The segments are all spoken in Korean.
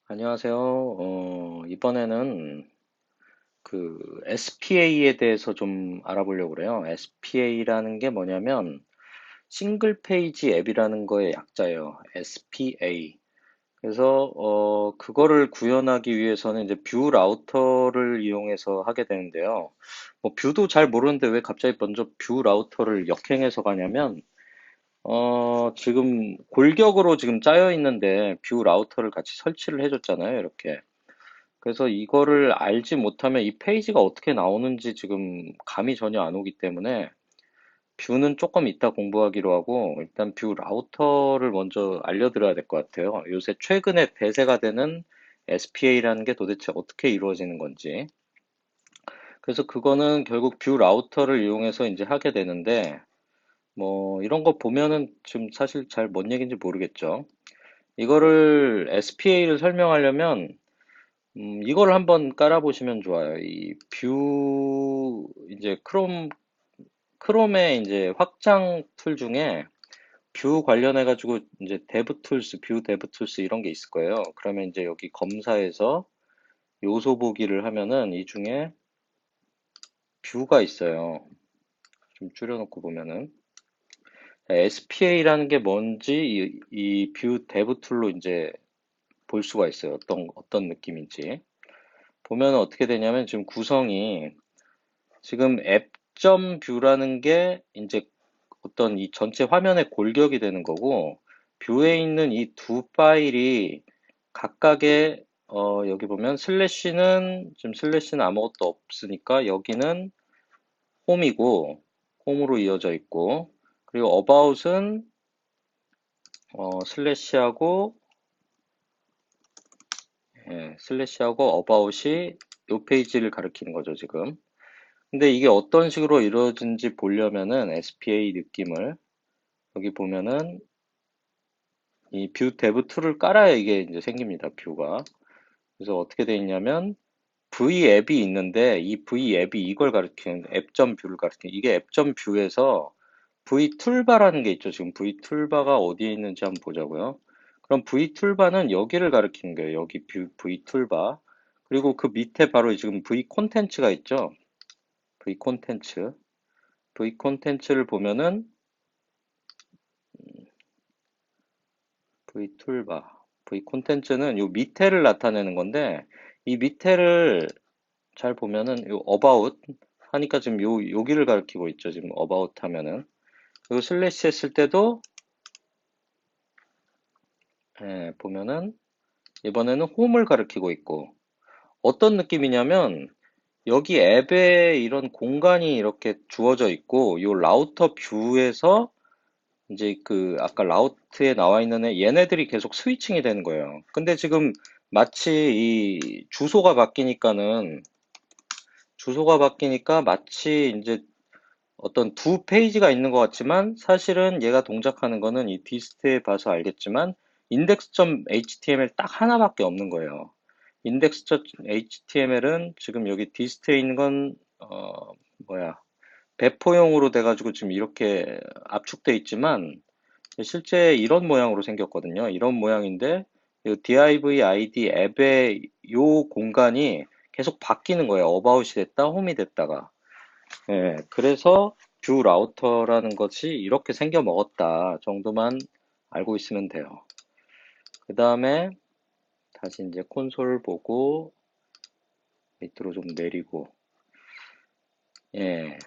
안녕하세요. 이번에는 그 SPA에 대해서 좀 알아보려고 그래요. SPA라는 게 뭐냐면 싱글 페이지 앱이라는 거의 약자예요. SPA. 그래서 그거를 구현하기 위해서는 이제 뷰 라우터를 이용해서 하게 되는데요. 뭐 뷰도 잘 모르는데 왜 갑자기 먼저 뷰 라우터를 역행해서 가냐면 지금 골격으로 지금 짜여 있는데 뷰 라우터를 같이 설치를 해줬잖아요. 이렇게. 그래서 이거를 알지 못하면 이 페이지가 어떻게 나오는지 지금 감이 전혀 안 오기 때문에 뷰는 조금 이따 공부하기로 하고 일단 뷰 라우터를 먼저 알려드려야 될 것 같아요. 요새 최근에 대세가 되는 SPA라는 게 도대체 어떻게 이루어지는 건지. 그래서 그거는 결국 뷰 라우터를 이용해서 이제 하게 되는데 뭐 이런 거 보면은 지금 사실 잘 뭔 얘기인지 모르겠죠. 이거를 SPA를 설명하려면 이걸 한번 깔아보시면 좋아요. 이 뷰, 이제 크롬의 이제 확장 툴 중에 뷰 관련해가지고 이제 데브 툴스, 뷰 데브 툴스 이런 게 있을 거예요. 그러면 이제 여기 검사에서 요소 보기를 하면은 이 중에 뷰가 있어요. 좀 줄여놓고 보면은. SPA라는 게 뭔지 이 뷰 데브 툴로 이제 볼 수가 있어요. 어떤 느낌인지. 보면 어떻게 되냐면 지금 구성이 지금 앱.뷰라는 게 이제 어떤 이 전체 화면의 골격이 되는 거고, 뷰에 있는 이 두 파일이 각각의, 여기 보면 지금 슬래시는 아무것도 없으니까 여기는 홈이고, 홈으로 이어져 있고, 그리고 about은, 슬래시하고, 슬래시하고 about이 이 페이지를 가리키는 거죠, 지금. 근데 이게 어떤 식으로 이루어진지 보려면은 SPA 느낌을 여기 보면은 이 뷰 데브 툴을 깔아야 이게 이제 생깁니다. 뷰가. 그래서 어떻게 돼 있냐면 V 앱이 있는데 이 V 앱이 이걸 가리키는 앱점 뷰를 가리키는 이게 앱점 뷰에서 V 툴바라는 게 있죠. 지금 V 툴바가 어디에 있는지 한번 보자고요. 그럼 V 툴바는 여기를 가리키는 거예요. 여기 V 툴바. 그리고 그 밑에 바로 지금 V 콘텐츠가 있죠. V 콘텐츠. V 콘텐츠를 보면은 V 툴바, V 콘텐츠는 요 밑에를 나타내는 건데 이 밑에를 잘 보면은 요 about 하니까 지금 여기를 가리키고 있죠. 지금 about 하면은 그리고 슬래시 했을 때도 보면은 이번에는 홈을 가리키고 있고 어떤 느낌이냐면 여기 앱에 이런 공간이 이렇게 주어져 있고 요 라우터 뷰에서 이제 그 아까 라우트에 나와 있는 얘네들이 계속 스위칭이 되는 거예요. 근데 지금 마치 이 주소가 바뀌니까 마치 이제 어떤 두 페이지가 있는 것 같지만 사실은 얘가 동작하는 거는 이 디스트에 봐서 알겠지만 index.html 딱 하나밖에 없는 거예요. index.html은 지금 여기 디스트에 있는 건 뭐야 배포용으로 돼가지고 지금 이렇게 압축돼 있지만 실제 이런 모양으로 생겼거든요. 이런 모양인데 이 div id 앱의 요 공간이 계속 바뀌는 거예요. 어바웃이 됐다, 홈이 됐다가. 그래서 뷰 라우터라는 것이 이렇게 생겨 먹었다 정도만 알고 있으면 돼요. 그 다음에 다시 이제 콘솔 보고 밑으로 좀 내리고 예,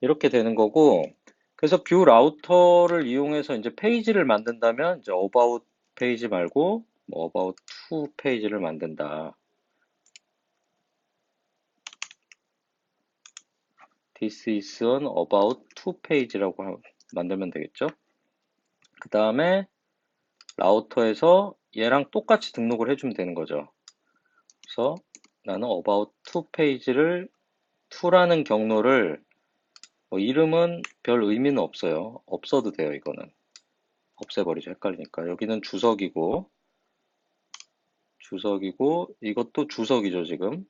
이렇게 되는 거고 그래서 뷰 라우터를 이용해서 이제 페이지를 만든다면 이제 about 페이지 말고 뭐 about to 페이지를 만든다. This is an about to 페이지라고 만들면 되겠죠. 그 다음에 라우터에서 얘랑 똑같이 등록을 해주면 되는 거죠. 그래서 나는 about to 페이지를 to라는 경로를 뭐 이름은 별 의미는 없어요. 없어도 돼요. 이거는 없애버리죠. 헷갈리니까 여기는 주석이고 이것도 주석이죠. 지금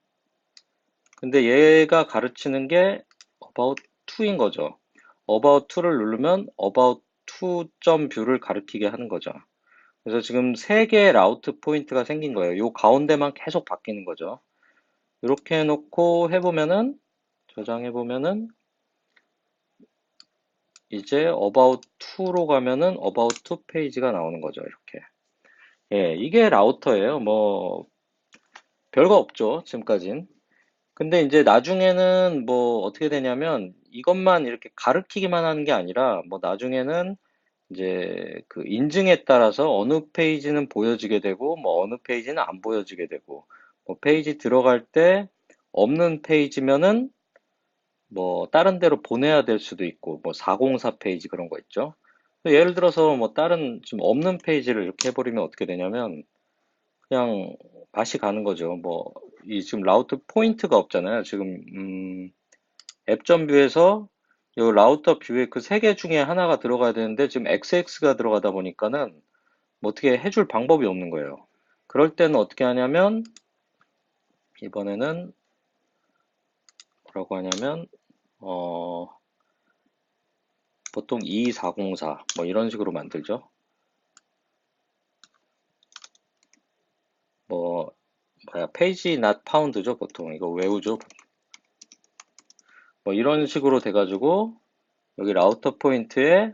근데 얘가 가르치는 게 about to인 거죠. about to를 누르면 about to.view를 가리키게 하는 거죠. 그래서 지금 세 개의 라우트 포인트가 생긴 거예요. 요 가운데만 계속 바뀌는 거죠. 이렇게 해놓고 해보면은, 저장해보면은, 이제 about to로 가면은 about to 페이지가 나오는 거죠. 이렇게. 예, 이게 라우터예요. 뭐, 별거 없죠. 지금까진. 근데 이제 나중에는 뭐 어떻게 되냐면 이것만 이렇게 가르치기만 하는 게 아니라 뭐 나중에는 이제 그 인증에 따라서 어느 페이지는 보여지게 되고 뭐 어느 페이지는 안 보여지게 되고 뭐 페이지 들어갈 때 없는 페이지면은 뭐 다른 데로 보내야 될 수도 있고 뭐 404 페이지 그런 거 있죠. 예를 들어서 뭐 다른 지금 없는 페이지를 이렇게 해버리면 어떻게 되냐면 그냥 맛이 가는 거죠. 뭐 이 지금 라우트 포인트가 없잖아요. 지금 앱전 뷰에서 이 라우터 뷰에 그 세 개 중에 하나가 들어가야 되는데 지금 XX가 들어가다 보니까는 뭐 어떻게 해줄 방법이 없는 거예요. 그럴 때는 어떻게 하냐면 이번에는 뭐라고 하냐면 어 보통 2404 뭐 이런 식으로 만들죠. 뭐 뭐야 페이지 not found죠 보통 이거 외우죠. 뭐 이런 식으로 돼가지고 여기 라우터 포인트에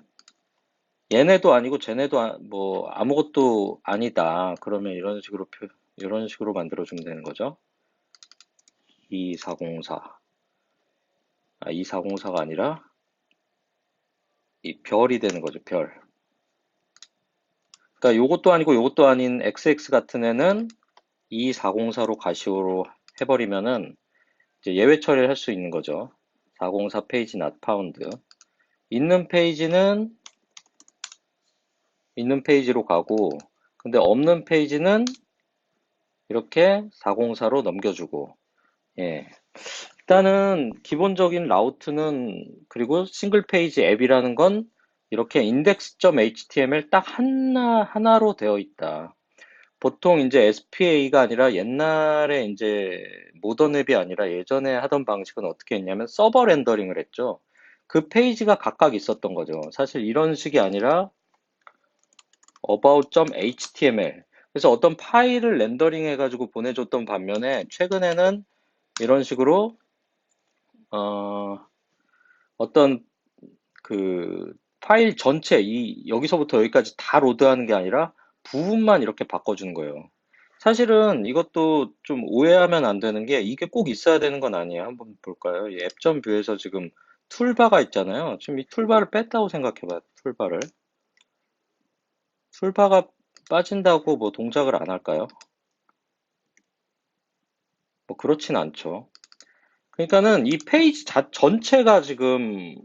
얘네도 아니고 쟤네도 뭐 아무것도 아니다. 그러면 이런 식으로 만들어 주면 되는 거죠. 2404. 2404가 아니라 이 별이 되는 거죠. 별. 그러니까 요것도 아니고 요것도 아닌 XX 같은 애는 2404로 가시오로 해버리면은 이제 예외 처리를 할 수 있는 거죠. 404 페이지 not found. 있는 페이지는 있는 페이지로 가고 근데 없는 페이지는 이렇게 404로 넘겨주고 예. 일단은 기본적인 라우트는 그리고 싱글 페이지 앱이라는 건 이렇게 index.html 딱 하나로 되어 있다. 보통 이제 SPA가 아니라 옛날에 이제 모던 앱이 아니라 예전에 하던 방식은 어떻게 했냐면 서버 렌더링을 했죠. 그 페이지가 각각 있었던 거죠. 사실 이런 식이 아니라 about.html. 그래서 어떤 파일을 렌더링 해가지고 보내줬던 반면에 최근에는 이런 식으로 어, 어떤 그 파일 전체 여기서부터 여기까지 다 로드하는 게 아니라 부분만 이렇게 바꿔주는 거예요. 사실은 이것도 좀 오해하면 안 되는 게 이게 꼭 있어야 되는 건 아니에요. 한번 볼까요? 이 앱전 뷰에서 지금 툴바가 있잖아요. 지금 이 툴바를 뺐다고 생각해봐요. 툴바를. 툴바가 빠진다고 뭐 동작을 안 할까요? 뭐 그렇진 않죠. 그러니까는 이 페이지 전체가 지금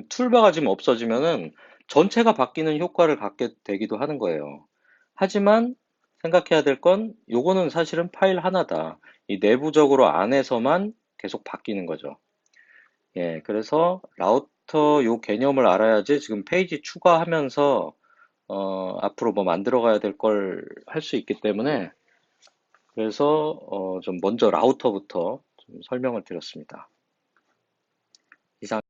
툴바가 지금 없어지면은 전체가 바뀌는 효과를 갖게 되기도 하는 거예요. 하지만 생각해야 될 건 요거는 사실은 파일 하나다. 이 내부적으로 안에서만 계속 바뀌는 거죠. 예, 그래서 라우터 요 개념을 알아야지 지금 페이지 추가하면서 앞으로 뭐 만들어 가야 될 걸 할 수 있기 때문에 그래서 좀 먼저 라우터부터 좀 설명을 드렸습니다. 이상